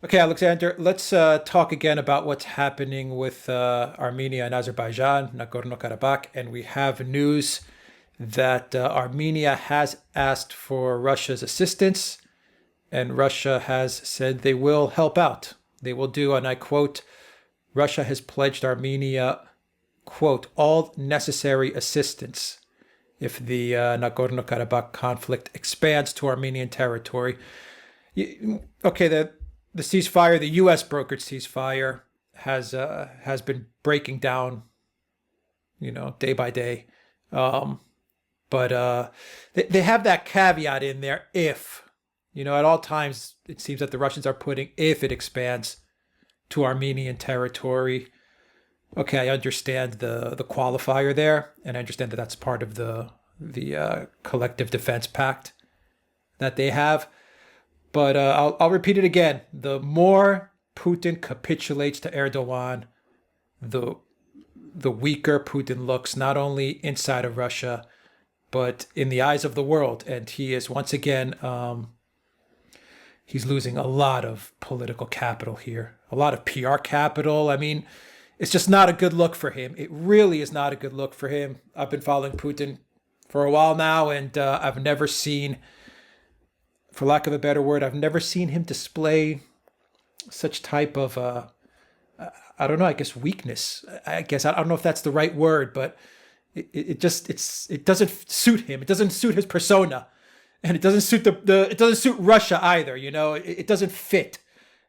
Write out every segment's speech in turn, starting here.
Okay, Alexander, let's talk again about what's happening with Armenia and Azerbaijan, Nagorno-Karabakh. And we have news that Armenia has asked for Russia's assistance, and Russia has said they will help out. They will do, and I quote, Russia has pledged Armenia, quote, all necessary assistance if the Nagorno-Karabakh conflict expands to Armenian territory. Okay, the ceasefire, the U.S. brokered ceasefire, has been breaking down, day by day. Um, but they have that caveat in there if, at all times it seems that the Russians are putting if it expands to Armenian territory. Okay, I understand the qualifier there, and I understand that that's part of the collective defense pact that they have. But I'll repeat it again. The more Putin capitulates to Erdogan, the the weaker Putin looks, not only inside of Russia, but in the eyes of the world. And he is once again, he's losing a lot of political capital here, a lot of PR capital. I mean, it's just not a good look for him. It really is not a good look for him. I've been following Putin for a while now, and I've never seen, for lack of a better word, I've never seen him display such type of, I don't know, I guess weakness. I guess I don't know if that's the right word, but it doesn't suit him. It doesn't suit his persona, and it doesn't suit it doesn't suit Russia either. It doesn't fit,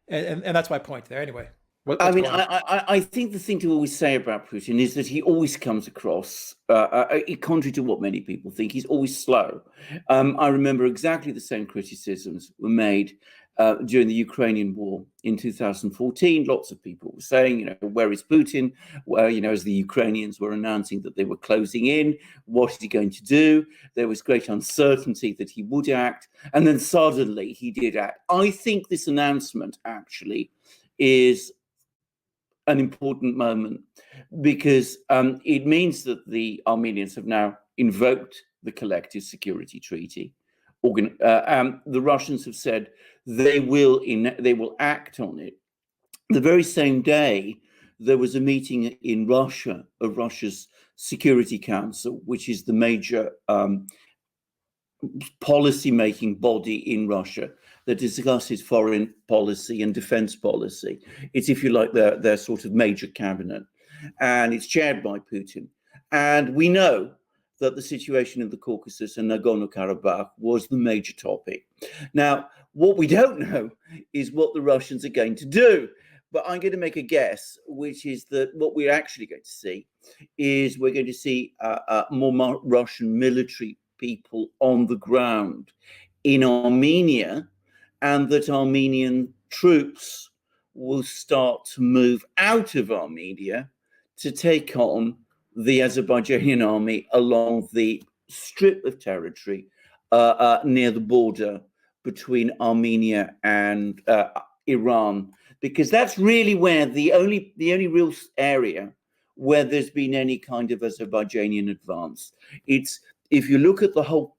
and that's my point there. Anyway, I what's mean, going on? I think the thing to always say about Putin is that he always comes across, contrary to what many people think, he's always slow. I remember exactly the same criticisms were made during the Ukrainian war in 2014. Lots of people were saying, where is Putin? Well, as the Ukrainians were announcing that they were closing in, what is he going to do? There was great uncertainty that he would act, and then suddenly he did act. I think this announcement actually is an important moment because it means that the Armenians have now invoked the Collective Security Treaty. The Russians have said they will act on it. The very same day, there was a meeting in Russia of Russia's Security Council, which is the major policy-making body in Russia that discusses foreign policy and defense policy. It's, if you like, their sort of major cabinet, and it's chaired by Putin. And we know that the situation in the Caucasus and Nagorno-Karabakh was the major topic. Now, what we don't know is what the Russians are going to do. But I'm going to make a guess, which is that what we're actually going to see is we're going to see more Russian military people on the ground in Armenia, and that Armenian troops will start to move out of Armenia to take on the Azerbaijani army along the strip of territory near the border between Armenia and Iran, because that's really where the only real area where there's been any kind of Azerbaijani advance. It's, if you look at the whole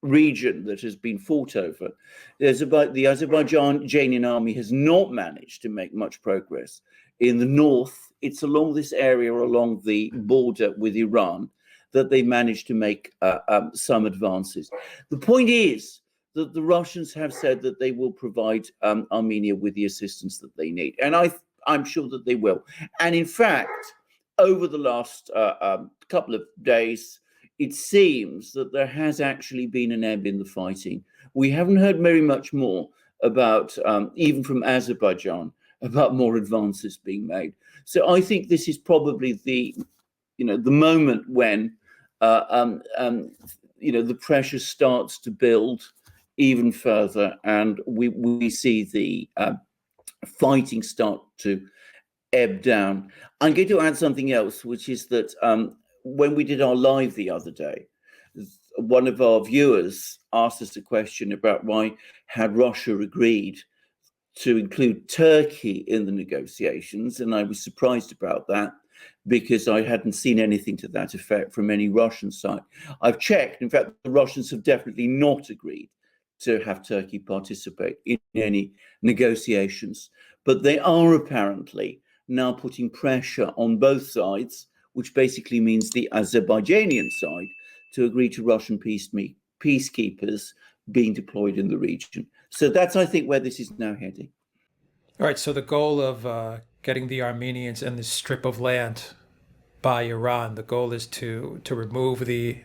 region that has been fought over, the Azerbaijani army has not managed to make much progress. In the north, it's along this area, along the border with Iran, that they managed to make some advances. The point is that the Russians have said that they will provide Armenia with the assistance that they need. And I'm sure that they will. And in fact, over the last couple of days, it seems that there has actually been an ebb in the fighting. We haven't heard very much more about, even from Azerbaijan, about more advances being made. So I think this is probably the moment when, the pressure starts to build even further, and we see the fighting start to ebb down. I'm going to add something else, which is that when we did our live the other day, one of our viewers asked us a question about why had Russia agreed to include Turkey in the negotiations, and I was surprised about that because I hadn't seen anything to that effect from any Russian side. I've checked. In fact, the Russians have definitely not agreed to have Turkey participate in any negotiations. But they are apparently now putting pressure on both sides, which basically means the Azerbaijani side, to agree to Russian peacekeepers being deployed in the region. So that's, I think, where this is now heading. All right. So the goal of getting the Armenians and this strip of land by Iran, the goal is to remove the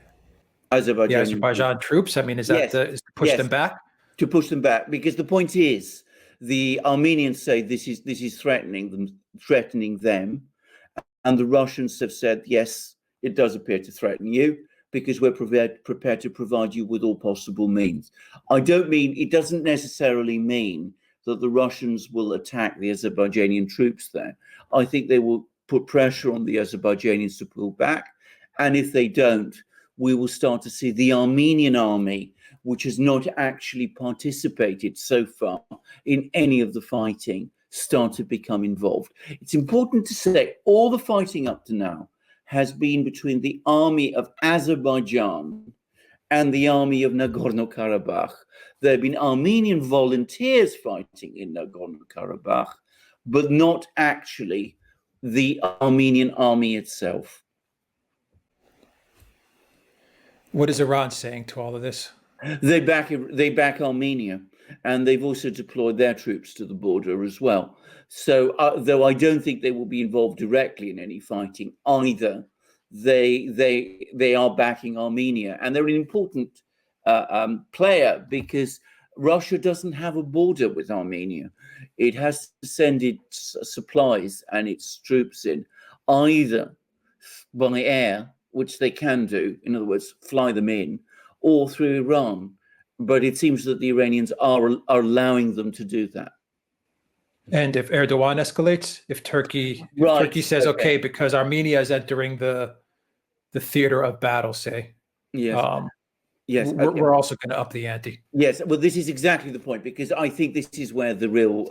Azerbaijan troops. I mean, is that is to push them back? To push them back, because the point is, the Armenians say this is threatening them, and the Russians have said, yes, it does appear to threaten you, because we're prepared to provide you with all possible means. It doesn't necessarily mean that the Russians will attack the Azerbaijani troops there. I think they will put pressure on the Azerbaijanians to pull back. And if they don't, we will start to see the Armenian army, which has not actually participated so far in any of the fighting, start to become involved. It's important to say all the fighting up to now has been between the army of Azerbaijan and the army of Nagorno-Karabakh. There have been Armenian volunteers fighting in Nagorno-Karabakh, but not actually the Armenian army itself. What is Iran saying to all of this? They back Armenia, and they've also deployed their troops to the border as well. So, though I don't think they will be involved directly in any fighting either, they are backing Armenia, and they're an important player, because Russia doesn't have a border with Armenia. It has to send its supplies and its troops in either by air, which they can do, in other words, fly them in, or through Iran. But it seems that the Iranians are allowing them to do that. And if Erdogan escalates, if Turkey says, okay, because Armenia is entering the theater of battle, say, yes, we're also going to up the ante. Yes, well, this is exactly the point, because I think this is where the real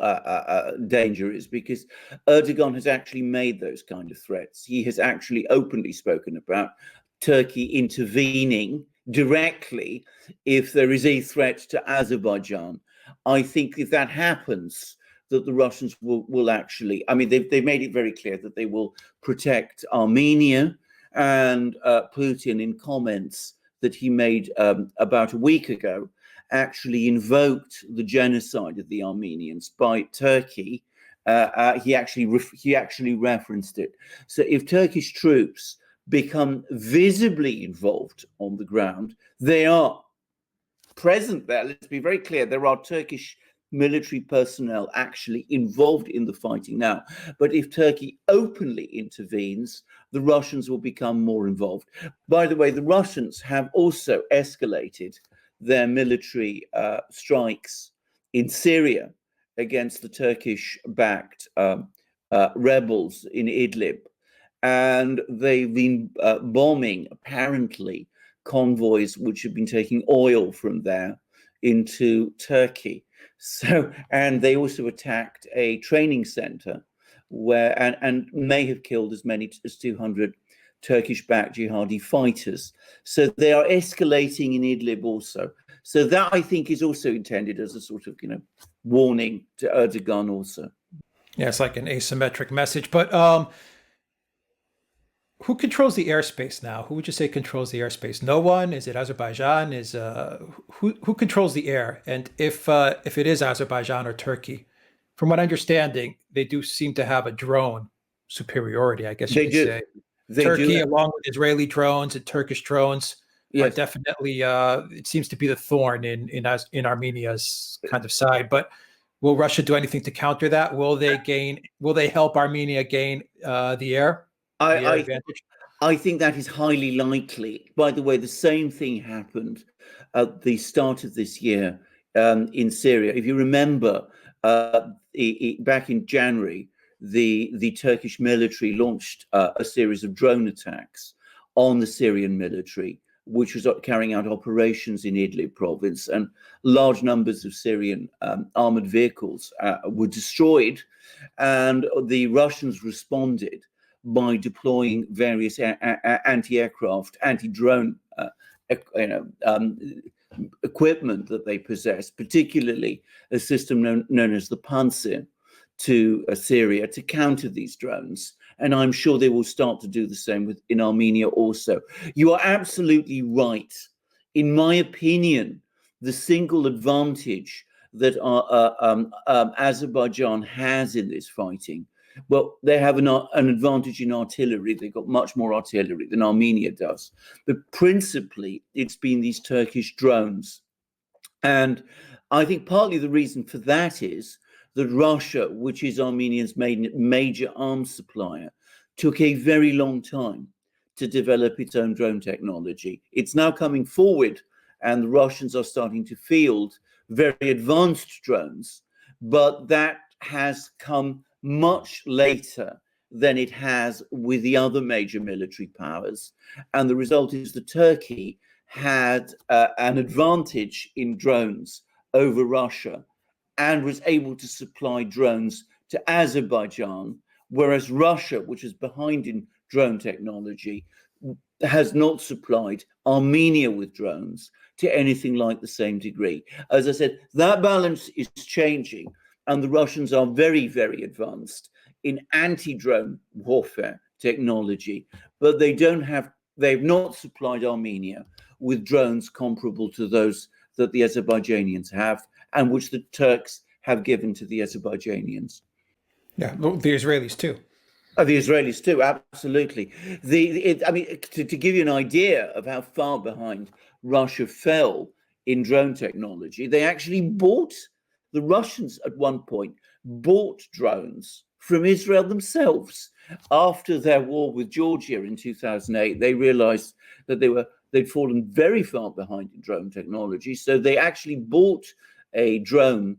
danger is, because Erdogan has actually made those kind of threats. He has actually openly spoken about Turkey intervening directly if there is a threat to Azerbaijan. I think if that happens, that the Russians will actually, I mean, they've made it very clear that they will protect Armenia, and Putin, in comments that he made about a week ago, actually invoked the genocide of the Armenians by Turkey. He actually referenced it. So if Turkish troops become visibly involved on the ground, they are present there. Let's be very clear. There are Turkish military personnel actually involved in the fighting now. But if Turkey openly intervenes, the Russians will become more involved. By the way, the Russians have also escalated their military strikes in Syria against the Turkish-backed rebels in Idlib. And they've been bombing, apparently, convoys which have been taking oil from there into Turkey. So, and they also attacked a training center where, and may have killed as many as 200 Turkish-backed jihadi fighters. So they are escalating in Idlib also. So that, I think, is also intended as a sort of, warning to Erdogan also. Yeah, it's like an asymmetric message. But who controls the airspace now? Who would you say controls the airspace? No one? Is it Azerbaijan? Is who controls the air? And if it is Azerbaijan or Turkey, from what understanding, they do seem to have a drone superiority, I guess you could say. Turkey, along with Israeli drones and Turkish drones, are definitely it seems to be the thorn in Armenia's kind of side. But will Russia do anything to counter that? Will they help Armenia gain the air? I think that is highly likely. By the way, the same thing happened at the start of this year in Syria. If you remember, back in January, the Turkish military launched a series of drone attacks on the Syrian military, which was carrying out operations in Idlib province, and large numbers of Syrian armored vehicles were destroyed, and the Russians responded by deploying various anti-aircraft, anti-drone equipment that they possess, particularly a system known as the Pantsir to Syria to counter these drones. And I'm sure they will start to do the same in Armenia also. You are absolutely right. In my opinion, the single advantage that Azerbaijan has in this fighting, well, they have an advantage in artillery. They've got much more artillery than Armenia does. But principally, it's been these Turkish drones. And I think partly the reason for that is that Russia, which is Armenia's major arms supplier, took a very long time to develop its own drone technology. It's now coming forward, and the Russians are starting to field very advanced drones, but that has come much later than it has with the other major military powers. And the result is that Turkey had an advantage in drones over Russia and was able to supply drones to Azerbaijan, whereas Russia, which is behind in drone technology, has not supplied Armenia with drones to anything like the same degree. As I said, that balance is changing, and the Russians are very, very advanced in anti-drone warfare technology, but they've not supplied Armenia with drones comparable to those that the Azerbaijanians have, and which the Turks have given to the Azerbaijanians. Yeah, the Israelis too. The Israelis too, absolutely. To give you an idea of how far behind Russia fell in drone technology, the Russians at one point bought drones from Israel themselves. After their war with Georgia in 2008, they realized that they'd fallen very far behind in drone technology. So they actually bought a drone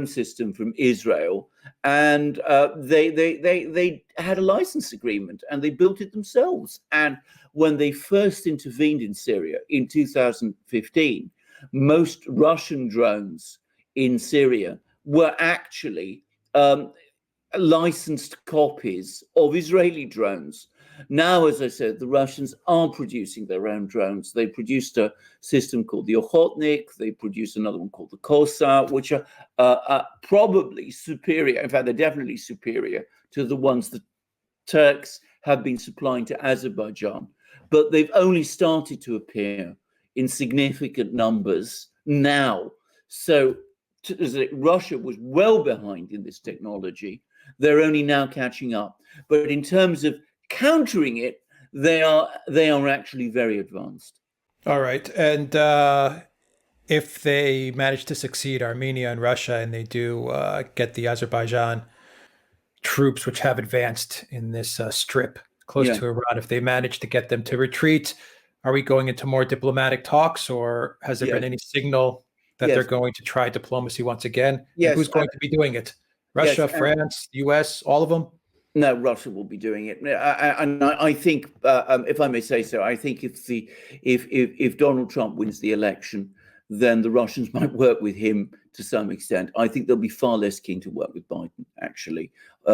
system from Israel, and they had a license agreement, and they built it themselves. And when they first intervened in Syria in 2015, most Russian drones in Syria were actually licensed copies of Israeli drones. Now, as I said, the Russians are producing their own drones. They produced a system called the Okhotnik. They produced another one called the Kosa, which are probably superior. In fact, they're definitely superior to the ones the Turks have been supplying to Azerbaijan. But they've only started to appear in significant numbers now. So Russia was well behind in this technology. They're only now catching up. But in terms of countering it, they are actually very advanced. All right. And if they manage to succeed, Armenia and Russia, and they do get the Azerbaijan troops, which have advanced in this strip close to Iran, if they manage to get them to retreat, are we going into more diplomatic talks, or has there been any signal that they're going to try diplomacy once again? Yes. And who's going to be doing it? Russia, France, US, all of them? No, Russia will be doing it, and I think, if I may say so, I think if Donald Trump wins the election, then the Russians might work with him to some extent. I think they'll be far less keen to work with Biden, actually,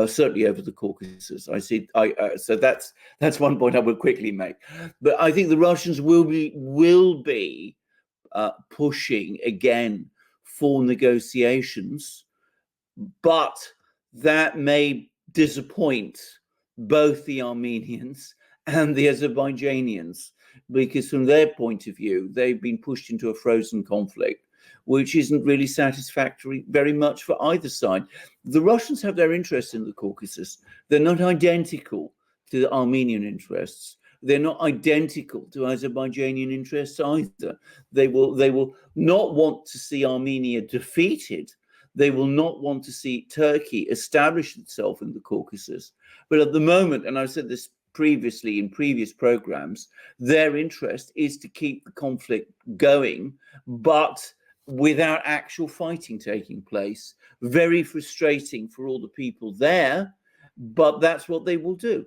certainly over the Caucasus. So that's one point I will quickly make. But I think the Russians will be pushing again for negotiations, but that may disappoint both the Armenians and the Azerbaijanians, because from their point of view, they've been pushed into a frozen conflict, which isn't really satisfactory very much for either side. The Russians have their interests in the Caucasus. They're not identical to the Armenian interests. They're not identical to Azerbaijani interests either. They will not want to see Armenia defeated. They will not want to see Turkey establish itself in the Caucasus. But at the moment, and I've said this previously in previous programs, their interest is to keep the conflict going, but without actual fighting taking place. Very frustrating for all the people there, but that's what they will do.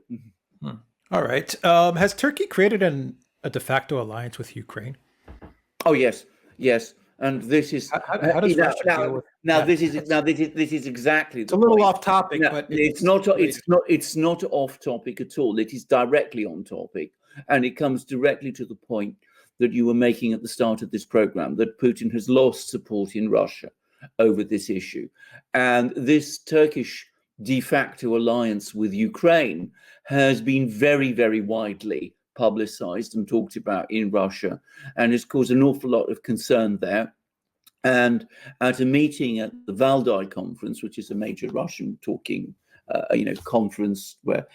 All right. Has Turkey created a de facto alliance with Ukraine? Oh, yes. And this is how does Russia deal with this is exactly it's a little off topic, but it's not off topic at all. It is directly on topic, and it comes directly to the point. that you were making at the start of this program, that Putin has lost support in Russia over this issue. And this Turkish de facto alliance with Ukraine has been very, very widely publicized and talked about in Russia, and has caused an awful lot of concern there. And at a meeting at the Valdai conference, which is a major Russian talking, conference where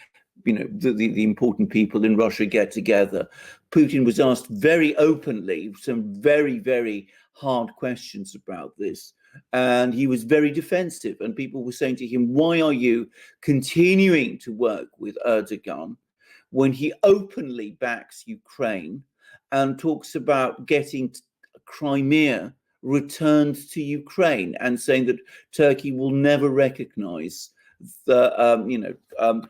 the important people in Russia get together, Putin was asked very openly some very, very hard questions about this. And he was very defensive. And people were saying to him, why are you continuing to work with Erdogan when he openly backs Ukraine and talks about getting Crimea returned to Ukraine, and saying that Turkey will never recognize the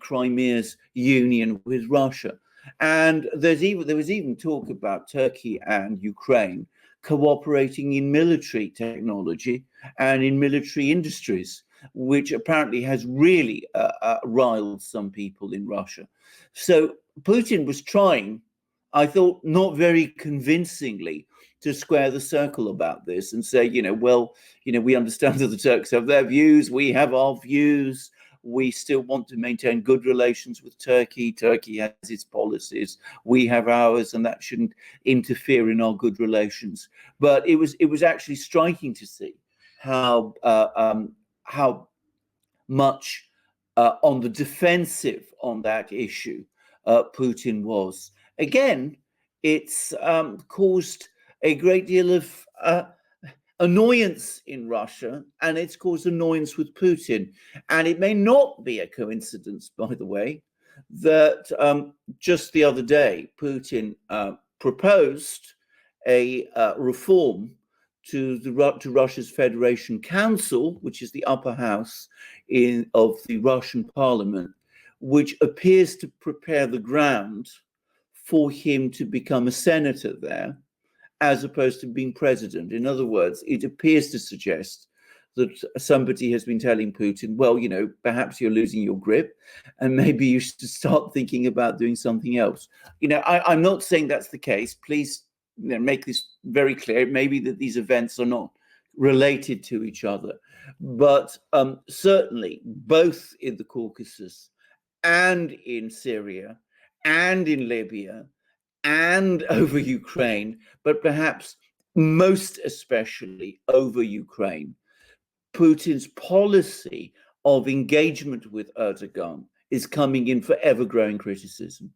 Crimea's union with Russia. And there was even talk about Turkey and Ukraine cooperating in military technology and in military industries, which apparently has really riled some people in Russia. So Putin was trying, I thought, not very convincingly, to square the circle about this and say, we understand that the Turks have their views, we have our views, we still want to maintain good relations with Turkey. Turkey has its policies, we have ours, and that shouldn't interfere in our good relations. But it was actually striking to see how much on the defensive on that issue Putin was. Again, it's caused a great deal of annoyance in Russia, and it's caused annoyance with Putin. And it may not be a coincidence, by the way, that just the other day, Putin proposed a reform to Russia's Federation Council, which is the upper house of the Russian parliament, which appears to prepare the ground for him to become a senator there, as opposed to being president. In other words, it appears to suggest that somebody has been telling Putin, well, perhaps you're losing your grip and maybe you should start thinking about doing something else. I'm not saying that's the case. Please make this very clear. Maybe that these events are not related to each other. But certainly, both in the Caucasus and in Syria and in Libya and over Ukraine, but perhaps most especially over Ukraine, Putin's policy of engagement with Erdogan is coming in for ever-growing criticism.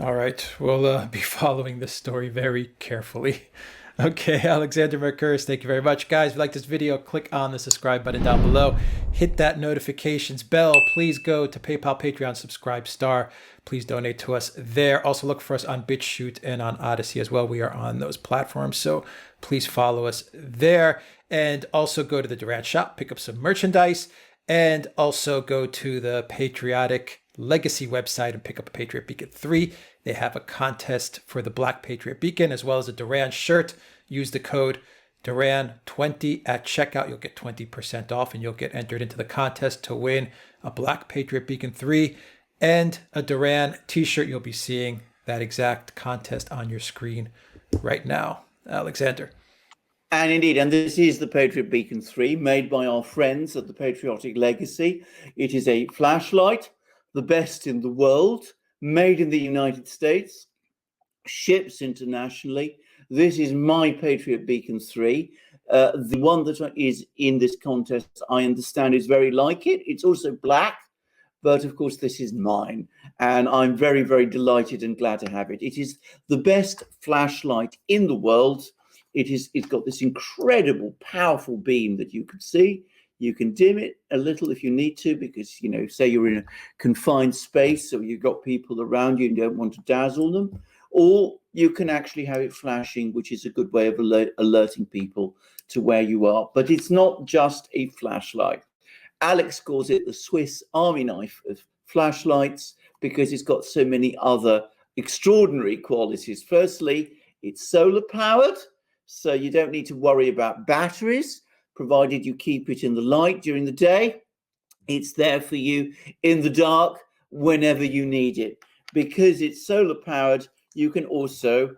All right, we'll be following this story very carefully. Okay, Alexander Mercouris, thank you very much. Guys, if you like this video, click on the subscribe button down below. Hit that notifications bell. Please go to PayPal, Patreon, Subscribe Star. Please donate to us there. Also look for us on BitChute and on ODYSEE as well. We are on those platforms, so please follow us there. And also go to the Duran shop, pick up some merchandise, and also go to the Patriotic Legacy website and pick up a Patriot Beacon 3. They have a contest for the Black Patriot Beacon as well as a Duran shirt. Use the code Duran20 at checkout. You'll get 20% off and you'll get entered into the contest to win a Black Patriot Beacon 3 and a Duran t-shirt. You'll be seeing that exact contest on your screen right now. Alexander. And indeed, and this is the Patriot Beacon 3 made by our friends at the Patriotic Legacy. It is a flashlight, the best in the world, made in the United States, ships internationally. This is my Patriot Beacon 3. The one that is in this contest, I understand, is very like it. It's also black, but of course this is mine. And I'm very, very delighted and glad to have it. It is the best flashlight in the world. It's got this incredible, powerful beam that you can see. You can dim it a little if you need to, because, say you're in a confined space or you've got people around you and you don't want to dazzle them. Or you can actually have it flashing, which is a good way of alerting people to where you are. But it's not just a flashlight. Alex calls it the Swiss Army knife of flashlights because it's got so many other extraordinary qualities. Firstly, it's solar powered, so you don't need to worry about batteries, provided you keep it in the light during the day. It's there for you in the dark whenever you need it. Because it's solar powered, you can also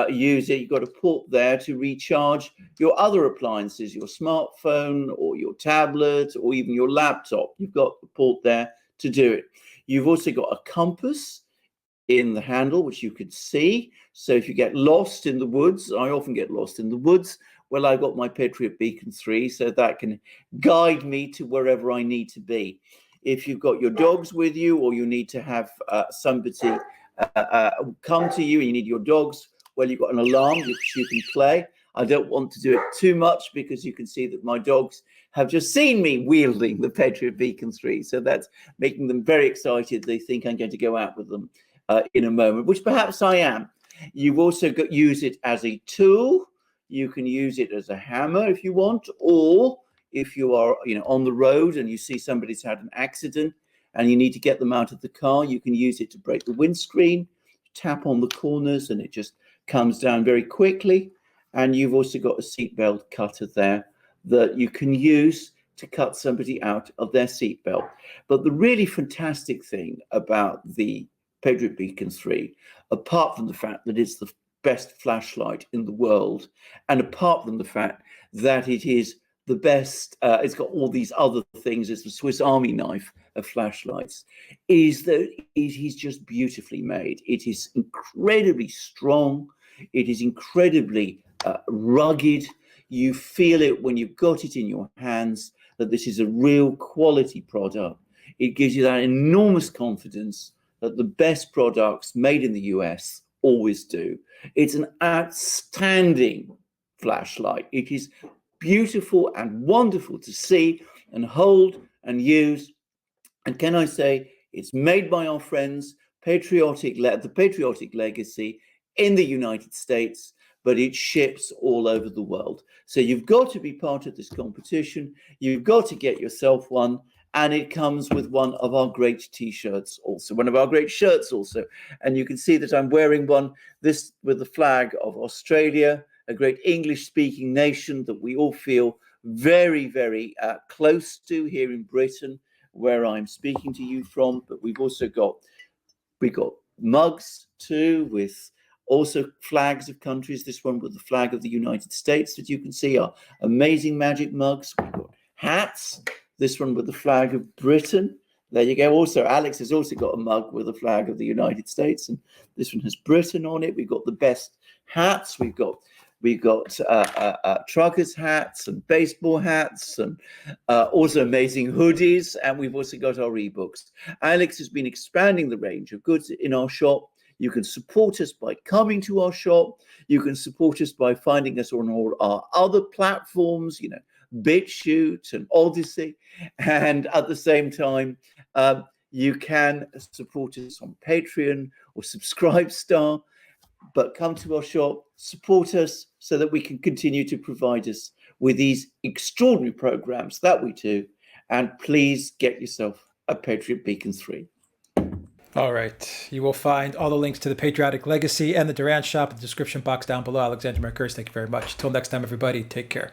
use it. You've got a port there to recharge your other appliances, your smartphone or your tablet or even your laptop. You've got the port there to do it. You've also got a compass in the handle, which you can see. So if you get lost in the woods, I often get lost in the woods. Well, I've got my Patriot Beacon 3, so that can guide me to wherever I need to be. If you've got your dogs with you, or you need to have somebody come to you and you need your dogs, well, you've got an alarm which you can play. I don't want to do it too much because you can see that my dogs have just seen me wielding the Patriot Beacon 3. So that's making them very excited. They think I'm going to go out with them in a moment, which perhaps I am. You've also got use it as a tool. You can use it as a hammer if you want, or if you are, on the road and you see somebody's had an accident and you need to get them out of the car, you can use it to break the windscreen, tap on the corners, and it just comes down very quickly. And you've also got a seatbelt cutter there that you can use to cut somebody out of their seatbelt. But the really fantastic thing about the Patriot Beacon 3, apart from the fact that it's the best flashlight in the world, and apart from the fact that it is the best, it's got all these other things, it's the Swiss Army knife of flashlights, is that it is just beautifully made. It is incredibly strong. It is incredibly rugged. You feel it when you've got it in your hands that this is a real quality product. It gives you that enormous confidence that the best products made in the US always do. It's an outstanding flashlight. It is beautiful and wonderful to see and hold and use. And can I say, it's made by our friends, the Patriotic Legacy in the United States, but it ships all over the world. So you've got to be part of this competition. You've got to get yourself one. And it comes with one of our great T-shirts also, one of our great shirts also. And you can see that I'm wearing one, this with the flag of Australia, a great English-speaking nation that we all feel very, very close to here in Britain, where I'm speaking to you from. But we've got mugs too, with also flags of countries. This one with the flag of the United States that you can see are amazing magic mugs. We've got hats. This one with the flag of Britain. There you go. Also, Alex has also got a mug with the flag of the United States, and this one has Britain on it. We've got the best hats. We've got truckers' hats and baseball hats, and also amazing hoodies. And we've also got our ebooks. Alex has been expanding the range of goods in our shop. You can support us by coming to our shop. You can support us by finding us on all our other platforms, BitChute and ODYSEE, and at the same time, you can support us on Patreon or Subscribestar, but come to our shop, support us so that we can continue to provide us with these extraordinary programs that we do, and please get yourself a Patriot Beacon 3. All right. You will find all the links to the Patriotic Legacy and the Duran shop in the description box down below. Alexander Mercurs, thank you very much. Till next time, everybody, take care.